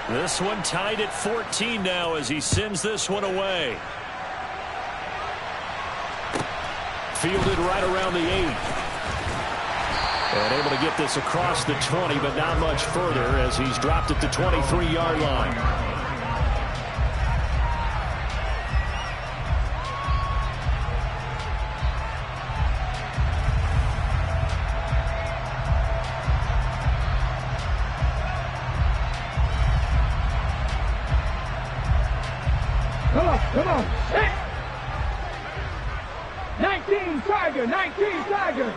This one tied at 14 now as he sends this one away. Fielded right around the 8. And able to get this across the 20, but not much further as he's dropped at the 23-yard line. Come on. 19 Tiger, 19 Tiger.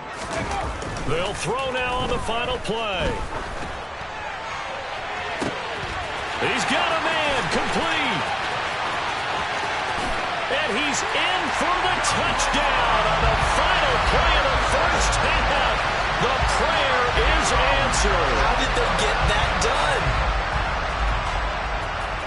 They'll throw now on the final play. He's got a man complete. And he's in for the touchdown on the final play of the first half. The prayer is answered. How did they get that done?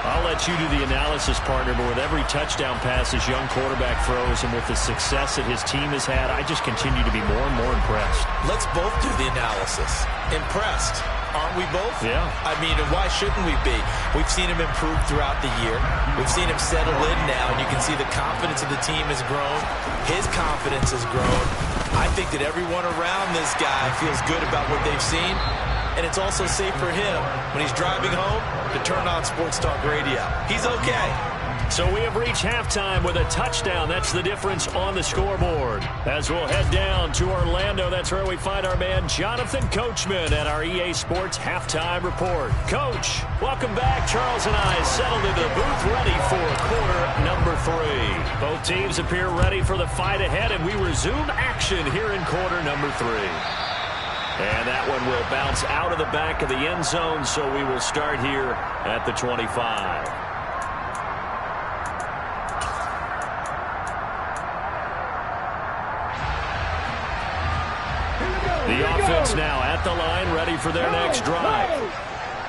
I'll let you do the analysis, partner, but with every touchdown pass this young quarterback throws and with the success that his team has had, I just continue to be more and more impressed. Let's both do the analysis. Impressed. Aren't we both? Yeah. I mean, and why shouldn't we be? We've seen him improve throughout the year. We've seen him settle in now, and you can see the confidence of the team has grown. His confidence has grown. I think that everyone around this guy feels good about what they've seen. And it's also safe for him when he's driving home to turn on Sports Talk Radio. He's okay. So we have reached halftime with a touchdown. That's the difference on the scoreboard. As we'll head down to Orlando, that's where we find our man Jonathan Coachman at our EA Sports Halftime Report. Coach, welcome back. Charles and I settled into the booth ready for quarter number 3. Both teams appear ready for the fight ahead, and we resume action here in quarter number 3. And that one will bounce out of the back of the end zone, so we will start here at the 25. The offense now at the line, ready for their next drive.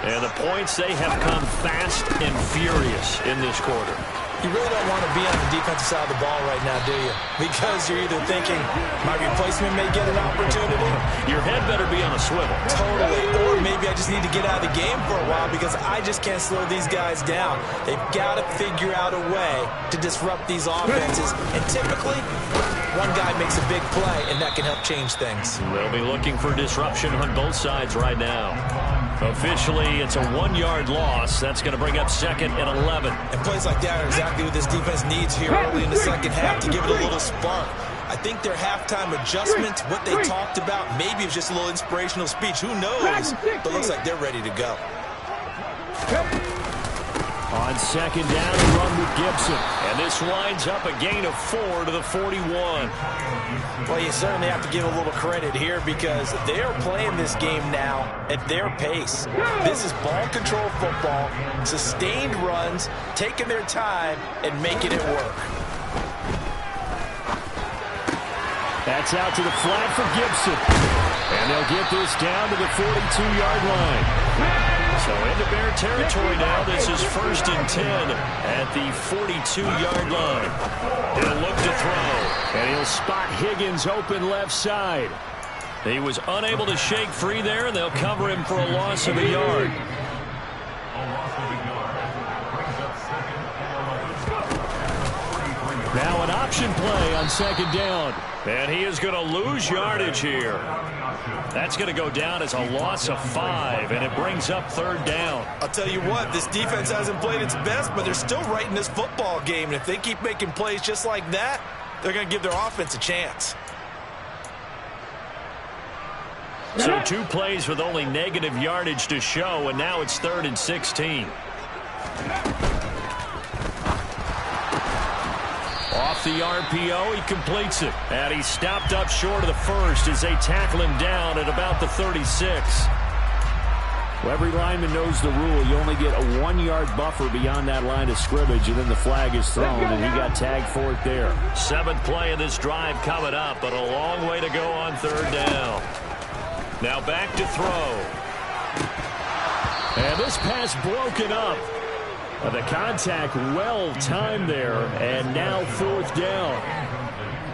And the points, they have come fast and furious in this quarter. You really don't want to be on the defensive side of the ball right now, do you? Because you're either thinking, my replacement may get an opportunity. Your head better be on a swivel. Totally. Or maybe I just need to get out of the game for a while because I just can't slow these guys down. They've got to figure out a way to disrupt these offenses. And typically, one guy makes a big play, and that can help change things. They'll be looking for disruption on both sides right now. Officially, it's a 1-yard loss. That's going to bring up second and 11. And plays like that are exactly what this defense needs here early in the second half to give it a little spark. I think their halftime adjustments, what they talked about, maybe it was just a little inspirational speech. Who knows? But looks like they're ready to go. On second down, and run with Gibson. And this winds up a gain of 4 to the 41. Well, you certainly have to give a little credit here because they are playing this game now at their pace. This is ball control football, sustained runs, taking their time, and making it work. That's out to the flat for Gibson. And they'll get this down to the 42-yard line. So into Bear territory now. This is 1st and 10 at the 42-yard line. He'll look to throw. And he'll spot Higgins open left side. He was unable to shake free there, and they'll cover him for a loss of a yard. Now an option play on second down. And he is going to lose yardage here. That's going to go down as a loss of 5, and it brings up 3rd down. I'll tell you what, this defense hasn't played its best, but they're still right in this football game. And if they keep making plays just like that, they're going to give their offense a chance. So 2 plays with only negative yardage to show, and now it's 3rd and 16. Off the RPO, he completes it. And he's stopped up short of the first as they tackle him down at about the 36. Well, every lineman knows the rule. You only get a 1-yard buffer beyond that line of scrimmage, and then the flag is thrown, and he got tagged for it there. 7th play of this drive coming up, but a long way to go on 3rd down. Now back to throw. And this pass broken up. The contact well timed there, and now 4th down.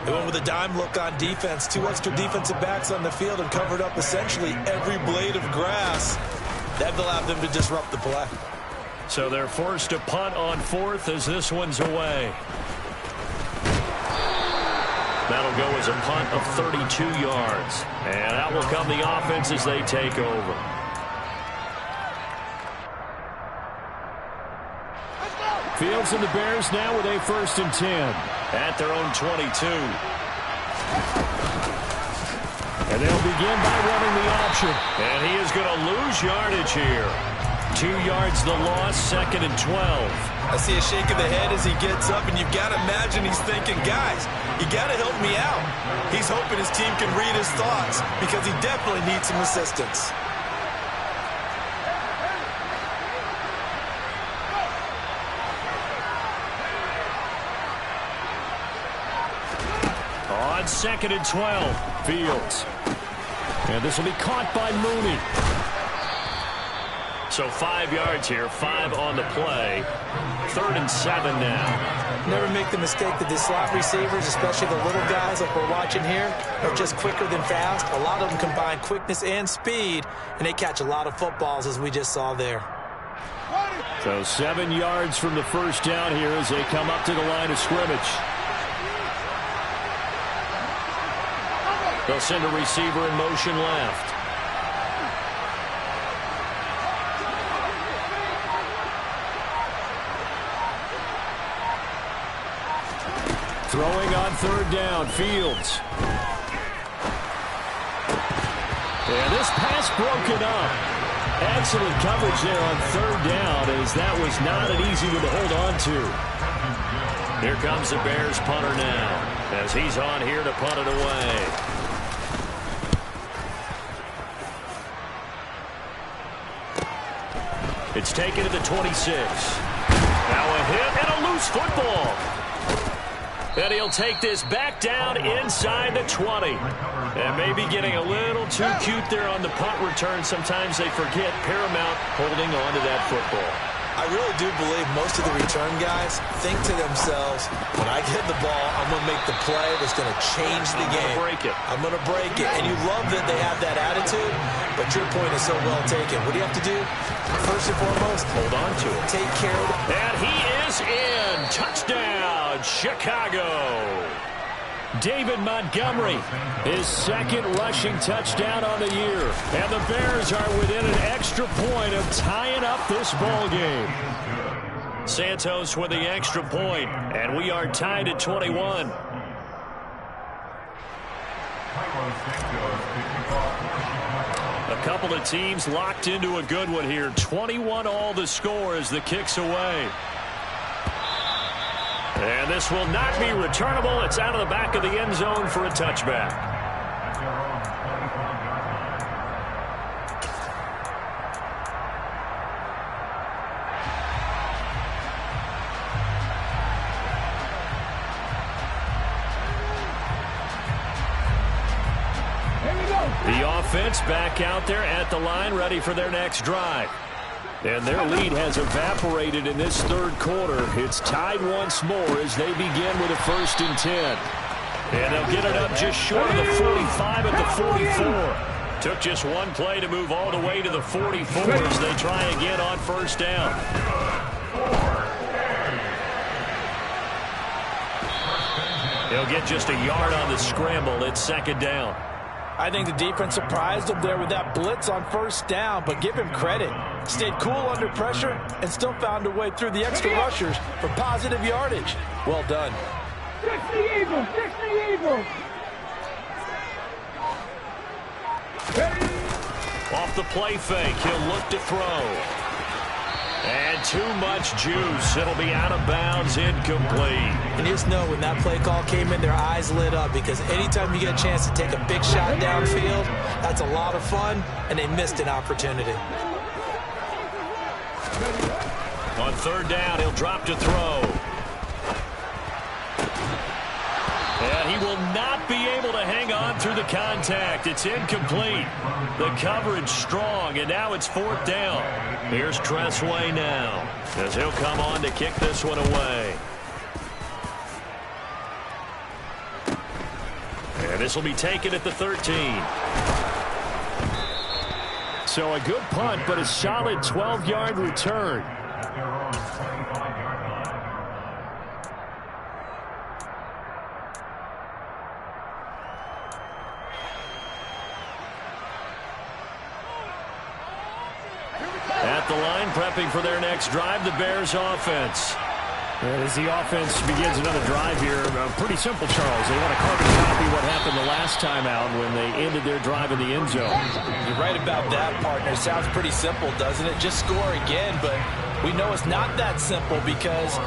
They went with a dime look on defense. 2 extra defensive backs on the field and covered up essentially every blade of grass. That allowed them to disrupt the play. So they're forced to punt on 4th as this one's away. That'll go as a punt of 32 yards. And out will come the offense as they take over. Fields and the Bears now with a 1st and 10 at their own 22. And they'll begin by running the option. And he is going to lose yardage here. 2 yards the loss, 2nd and 12. I see a shake of the head as he gets up, and you've got to imagine he's thinking, guys, you got to help me out. He's hoping his team can read his thoughts because he definitely needs some assistance. On 2nd and 12, Fields. And this will be caught by Mooney. So 5 yards here, 5 on the play. 3rd and 7 now. Never make the mistake that the slot receivers, especially the little guys like we're watching here, are just quicker than fast. A lot of them combine quickness and speed, and they catch a lot of footballs, as we just saw there. So 7 yards from the first down here as they come up to the line of scrimmage. They'll send a receiver in motion left. Throwing on 3rd down, Fields. And this pass broken up. Excellent coverage there on 3rd down, as that was not an easy one to hold on to. Here comes the Bears punter now, as he's on here to punt it away. It's taken to the 26. Now a hit and a loose football. And he'll take this back down inside the 20. And maybe getting a little too cute there on the punt return. Sometimes they forget paramount holding on to that football. I really do believe most of the return guys think to themselves, when I get the ball, I'm going to make the play that's going to change the game. I'm going to break it. And you love that they have that attitude, but your point is so well taken. What do you have to do? First and foremost, hold on to it. Take care of it. And he is in. Touchdown, Chicago. David Montgomery, his 2nd rushing touchdown on the year. And the Bears are within an extra point of tying up this ball game. Santos with the extra point, and we are tied at 21. A couple of teams locked into a good one here. 21 all the score as the kick's away. And this will not be returnable. It's out of the back of the end zone for a touchback. The offense back out there at the line, ready for their next drive. And their lead has evaporated in this 3rd quarter. It's tied once more as they begin with a 1st and 10. And they'll get it up just short of the 45 at the 44. Took just one play to move all the way to the 44 as they try again on 1st down. He'll get just a yard on the scramble. It's 2nd down. I think the defense surprised him there with that blitz on 1st down, but give him credit. Stayed cool under pressure and still found a way through the extra rushers for positive yardage. Well done. 60 Eagles, 60 Eagles. Off the play fake, he'll look to throw. And too much juice. It'll be out of bounds, incomplete. And you just know when that play call came in, their eyes lit up, because anytime you get a chance to take a big shot downfield, that's a lot of fun, and they missed an opportunity. On 3rd down, he'll drop to throw. And he will not be able to hang on through the contact. It's incomplete. The coverage strong, and now it's 4th down. Here's Tressway now, as he'll come on to kick this one away. This will be taken at the 13. So a good punt, but a solid 12-yard return. At the line, prepping for their next drive, the Bears offense. And as the offense begins another drive here, pretty simple, Charles. They want to carbon copy what happened the last time out when they ended their drive in the end zone. You're right about that, partner. Sounds pretty simple, doesn't it? Just score again, but we know it's not that simple because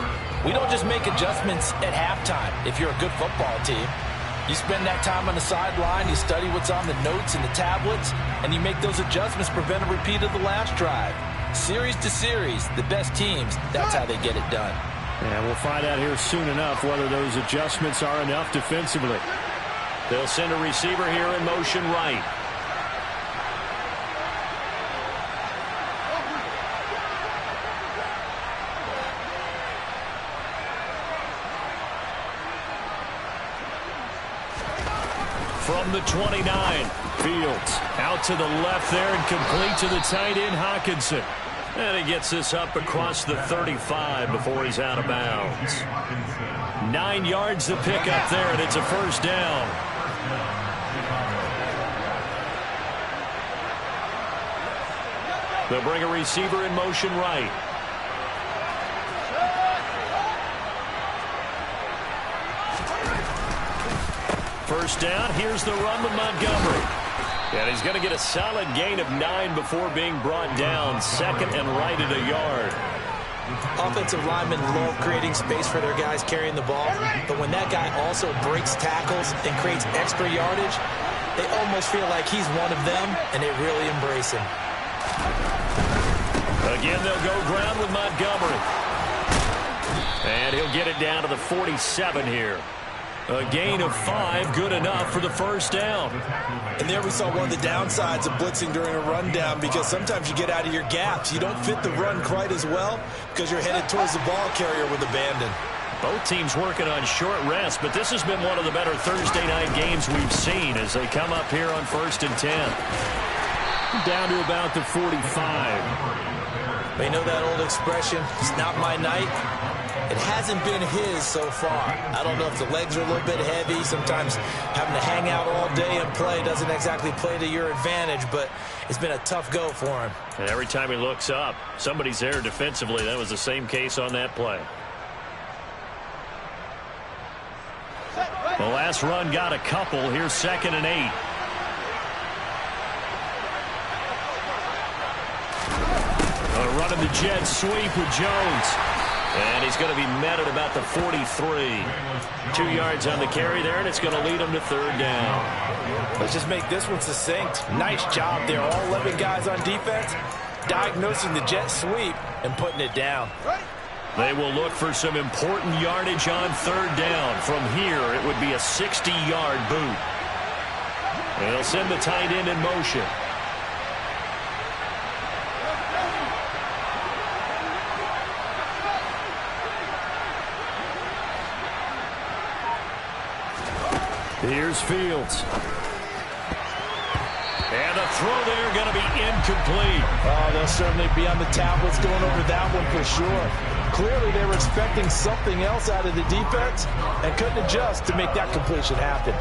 we don't just make adjustments at halftime if you're a good football team. You spend that time on the sideline, you study what's on the notes and the tablets, and you make those adjustments, prevent a repeat of the last drive. Series to series, the best teams, that's how they get it done. And we'll find out here soon enough whether those adjustments are enough defensively. They'll send a receiver here in motion right. From the 29, Fields out to the left there and complete to the tight end, Hockenson. And he gets this up across the 35 before he's out of bounds. 9 yards to pick up there, and it's a first down. They'll bring a receiver in motion right. First down, here's the run with Montgomery. And he's going to get a solid gain of 9 before being brought down. Second and right at a yard. Offensive linemen love creating space for their guys carrying the ball, but when that guy also breaks tackles and creates extra yardage, they almost feel like he's one of them, and they really embrace him. Again, they'll go ground with Montgomery. And he'll get it down to the 47 here. A gain of 5, good enough for the first down. And there we saw one of the downsides of blitzing during a rundown, because sometimes you get out of your gaps. You don't fit the run quite as well because you're headed towards the ball carrier with abandon. Both teams working on short rest, but this has been one of the better Thursday night games we've seen as they come up here on 1st and 10. Down to about the 45. You know that old expression, it's not my night? It hasn't been his so far. I don't know if the legs are a little bit heavy. Sometimes having to hang out all day and play doesn't exactly play to your advantage, but it's been a tough go for him. And every time he looks up, somebody's there defensively. That was the same case on that play. The last run got a couple. Here's 2nd and 8. Running the jet sweep with Jones. And he's going to be met at about the 43. 2 yards on the carry there, and it's going to lead him to 3rd down. Let's just make this one succinct. Nice job there. All 11 guys on defense diagnosing the jet sweep and putting it down. They will look for some important yardage on 3rd down. From here, it would be a 60-yard boot. And they'll send the tight end in motion. Here's Fields. And a throw there going to be incomplete. Oh, they'll certainly be on the tablets going over that one for sure. Clearly they were expecting something else out of the defense and couldn't adjust to make that completion happen.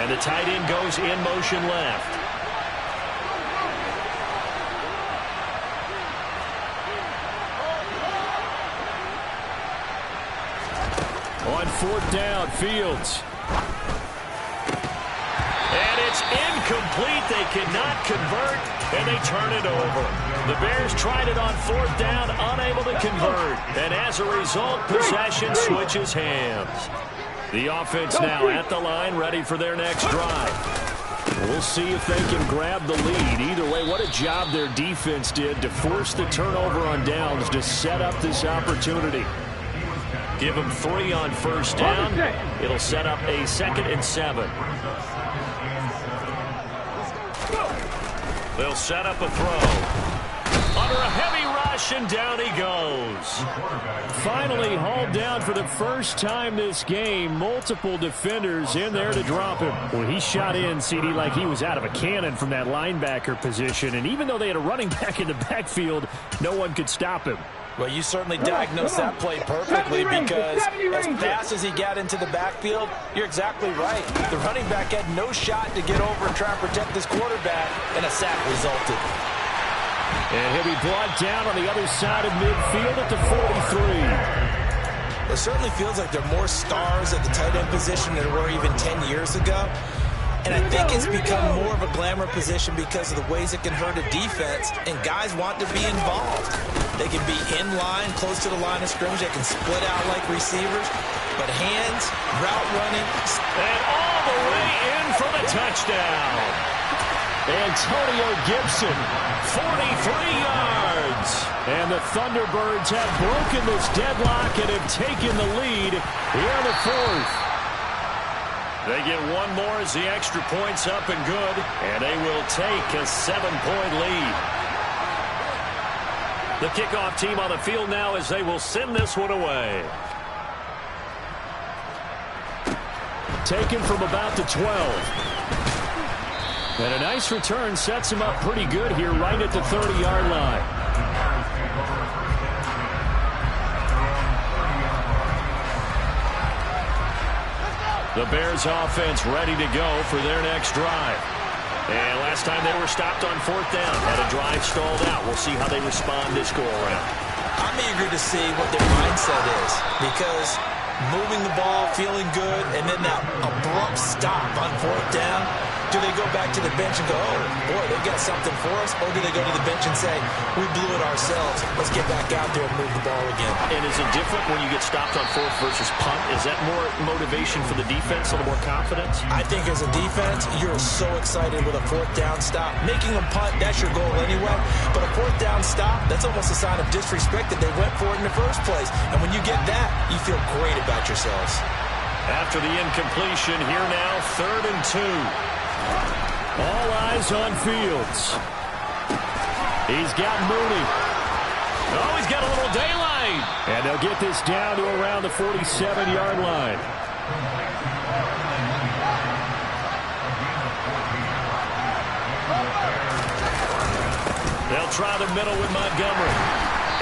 And the tight end goes in motion left. On 4th down, Fields. And it's incomplete. They cannot convert, and they turn it over. The Bears tried it on 4th down, unable to convert. And as a result, possession switches hands. The offense now at the line, ready for their next drive. We'll see if they can grab the lead. Either way, what a job their defense did to force the turnover on downs to set up this opportunity. Give them 3 on 1st down. It'll set up a 2nd and 7. They'll set up a throw. Under a heavy rush, and down he goes. Finally hauled down for the first time this game. Multiple defenders in there to drop him. Well, he shot in, CD, like he was out of a cannon from that linebacker position. And even though they had a running back in the backfield, no one could stop him. Well, you certainly diagnosed that play perfectly, because as fast as he got into the backfield, you're exactly right. The running back had no shot to get over and try to protect his quarterback, and a sack resulted. And he'll be brought down on the other side of midfield at the 43. It certainly feels like there are more stars at the tight end position than there were even 10 years ago. And I think it's become more of a glamour position because of the ways it can hurt a defense, and guys want to be involved. They can be in line, close to the line of scrimmage. They can split out like receivers. But hands, route running. And all the way in for the touchdown. Antonio Gibson, 43 yards. And the Thunderbirds have broken this deadlock and have taken the lead here in the fourth. They get one more as the extra point's up and good, and they will take a 7-point lead. The kickoff team on the field now as they will send this one away. Taken from about the 12. And a nice return sets him up pretty good here right at the 30-yard line. The Bears offense ready to go for their next drive. And last time they were stopped on fourth down, had a drive stalled out. We'll see how they respond this go-around. I'm eager to see what their mindset is, because moving the ball, feeling good, and then that abrupt stop on fourth down, do they go back to the bench and go, oh, boy, they've got something for us? Or do they go to the bench and say, we blew it ourselves, let's get back out there and move the ball again? And is it different when you get stopped on fourth versus punt? Is that more motivation for the defense, a little more confidence? I think as a defense, you're so excited with a fourth down stop. Making them punt, that's your goal anyway. But a fourth down stop, that's almost a sign of disrespect that they went for it in the first place. And when you get that, you feel great about yourselves. After the incompletion, here now, 3rd and 2. All eyes on Fields. He's got Mooney. Oh, he's got a little daylight. And they'll get this down to around the 47-yard line. They'll try the middle with Montgomery.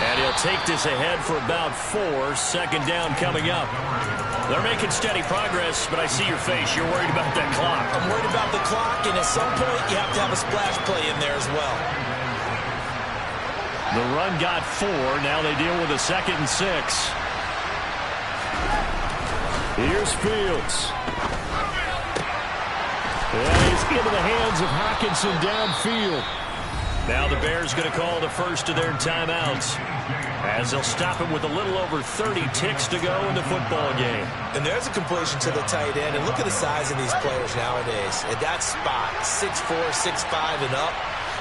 And he'll take this ahead for about 4. 2nd down coming up. They're making steady progress, but I see your face. You're worried about that clock. I'm worried about the clock, and at some point, you have to have a splash play in there as well. The run got 4. Now they deal with a 2nd and 6. Here's Fields. And he's into the hands of Hockenson downfield. Now the Bears going to call the first of their timeouts, as they'll stop him with a little over 30 ticks to go in the football game. And there's a completion to the tight end. And look at the size of these players nowadays. At that spot, 6'4", 6'5", and up.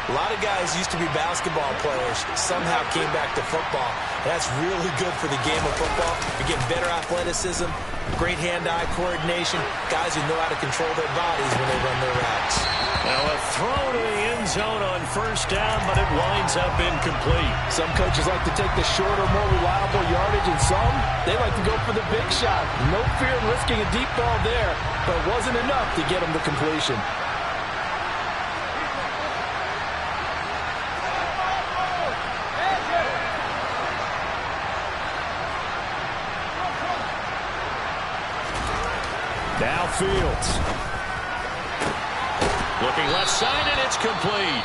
A lot of guys used to be basketball players, somehow came back to football. That's really good for the game of football. You're getting better athleticism, great hand-eye coordination, guys who know how to control their bodies when they run their routes. Now a throw to the end zone on 1st down, but it winds up incomplete. Some coaches like to take the shorter, more reliable yardage, and some, they like to go for the big shot. No fear in risking a deep ball there, but it wasn't enough to get them the completion. Now Fields. Looking left side, and it's complete.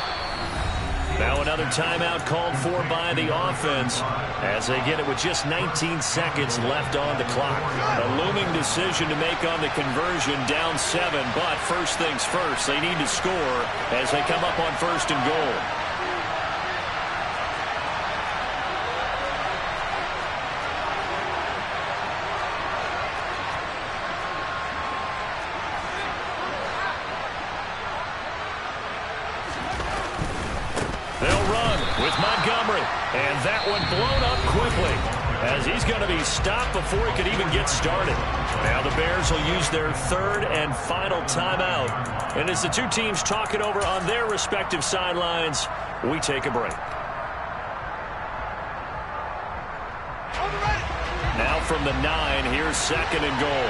Now another timeout called for by the offense as they get it with just 19 seconds left on the clock. A looming decision to make on the conversion, down 7, but first things first, they need to score as they come up on 1st and goal. And that one blown up quickly as he's going to be stopped before he could even get started. Now the Bears will use their 3rd and final timeout. And as the two teams talk it over on their respective sidelines, we take a break. from the 9. Here's 2nd and goal.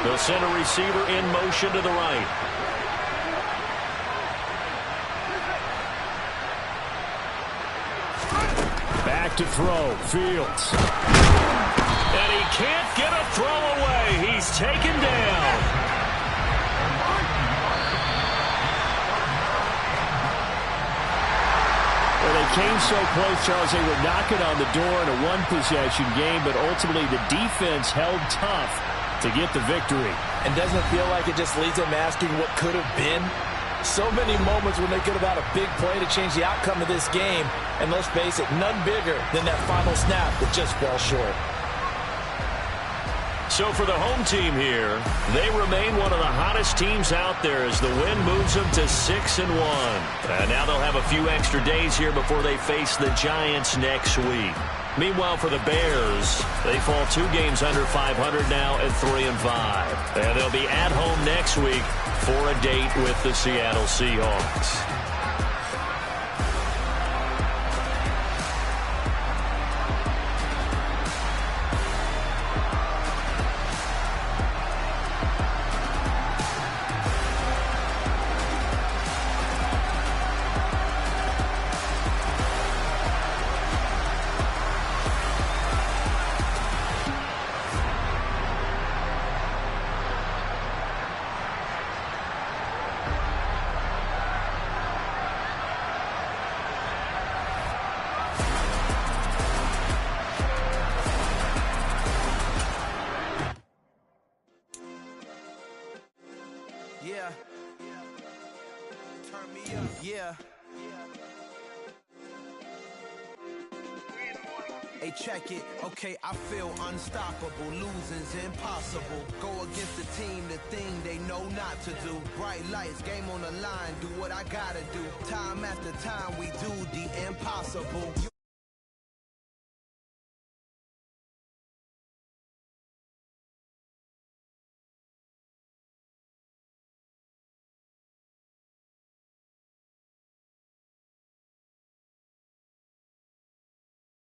The center receiver in motion to the right. Back to throw. Fields. And he can't get a throw away. He's taken down. Well, they came so close, Charles. They were knocking on the door in a one-possession game, but ultimately the defense held tough to get the victory. And doesn't it feel like it just leaves them asking what could have been? So many moments when they could have had a big play to change the outcome of this game. And let's face it, none bigger than that final snap that just fell short. So for the home team here, they remain one of the hottest teams out there as the win moves them to 6-1. And now they'll have a few extra days here before they face the Giants next week. Meanwhile, for the Bears, they fall 2 games under 500 now at 3-5. And they'll be at home next week for a date with the Seattle Seahawks. Yeah. Turn me up. Yeah. Hey, check it. Okay, I feel unstoppable. Losing's impossible. Go against the team, the thing they know not to do. Bright lights, game on the line. Do what I gotta do. Time after time, we do the impossible.